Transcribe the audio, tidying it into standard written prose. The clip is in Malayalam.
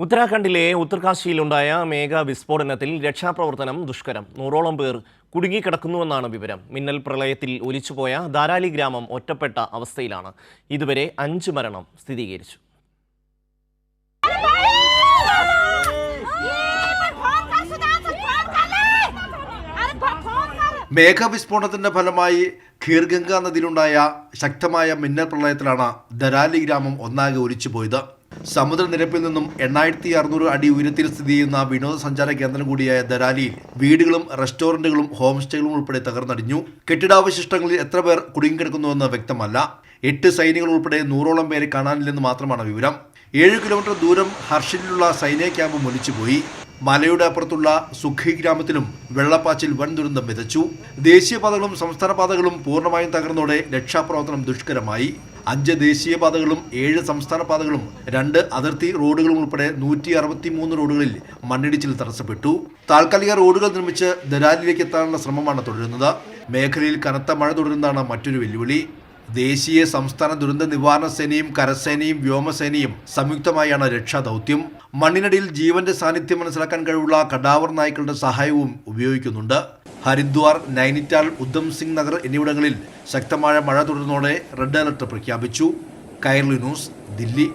ഉത്തരാഖണ്ഡിലെ ഉത്തർകാശിയിലുണ്ടായ മേഘ വിസ്ഫോടനത്തിൽ രക്ഷാപ്രവർത്തനം ദുഷ്കരം. 100ഓളം പേർ കുടുങ്ങിക്കിടക്കുന്നുവെന്നാണ് വിവരം. മിന്നൽ പ്രളയത്തിൽ ഒലിച്ചുപോയ ധാരാലി ഗ്രാമം ഒറ്റപ്പെട്ട അവസ്ഥയിലാണ്. ഇതുവരെ 5 മരണം സ്ഥിരീകരിച്ചു. മേഘവിസ്ഫോടനത്തിന്റെ ഫലമായി ഖീർഗംഗ നദിയിലുണ്ടായ ശക്തമായ മിന്നൽ പ്രളയത്തിലാണ് ധരാലി ഗ്രാമം ഒന്നാകെ ഒലിച്ചുപോയത്. സമുദ്രനിരപ്പിൽ നിന്നും 8600 അടി ഉയരത്തിൽ സ്ഥിതി ചെയ്യുന്ന വിനോദസഞ്ചാര കേന്ദ്രം കൂടിയായ ധരാലിയിൽ വീടുകളും റെസ്റ്റോറന്റുകളും ഹോം സ്റ്റേകളും ഉൾപ്പെടെ തകർന്നടിഞ്ഞു. കെട്ടിടാവശിഷ്ടങ്ങളിൽ എത്ര പേർ കുടുങ്ങിക്കിടക്കുന്നുവെന്ന് വ്യക്തമല്ല. 8 സൈനികർ ഉൾപ്പെടെ 100ഓളം പേരെ കാണാനില്ലെന്ന് മാത്രമാണ് വിവരം. 7 കിലോമീറ്റർ ദൂരം ഹർഷിലുള്ള സൈനിക ക്യാമ്പും ഒലിച്ചുപോയി. മലയുടെ അപ്പുറത്തുള്ള സുഖി ഗ്രാമത്തിലും വെള്ളപ്പാച്ചിൽ വൻ ദുരന്തം വിതച്ചു. ദേശീയപാതകളും സംസ്ഥാന പാതകളും പൂർണ്ണമായും തകർന്നതോടെ രക്ഷാപ്രവർത്തനം ദുഷ്കരമായി. 5 ദേശീയപാതകളും 7 സംസ്ഥാന പാതകളും 2 അതിർത്തി റോഡുകളും ഉൾപ്പെടെ 163 റോഡുകളിൽ മണ്ണിടിച്ചിൽ തടസ്സപ്പെട്ടു. താൽക്കാലിക റോഡുകൾ നിർമ്മിച്ച് ധരാലിയിലേക്ക് എത്താനുള്ള ശ്രമമാണ് തുടരുന്നത്. മേഖലയിൽ കനത്ത മഴ തുടരുന്നതാണ് മറ്റൊരു വെല്ലുവിളി. ദേശീയ സംസ്ഥാന ദുരന്ത നിവാരണ സേനയും കരസേനയും വ്യോമസേനയും സംയുക്തമായാണ് രക്ഷാദൗത്യം. മണ്ണിനടിയിൽ ജീവന്റെ സാന്നിധ്യം മനസ്സിലാക്കാൻ കഴിവുള്ള കടാവർ നായ്ക്കളുടെ സഹായവും ഉപയോഗിക്കുന്നുണ്ട്. ഹരിദ്വാർ, നൈനിറ്റാൾ, ഉദ്ധം സിംഗ് നഗർ എന്നിവിടങ്ങളിൽ ശക്തമായ മഴ തുടരുന്നതോടെ റെഡ് അലർട്ട് പ്രഖ്യാപിച്ചു. കൈർലി ന്യൂസ്, ദില്ലി.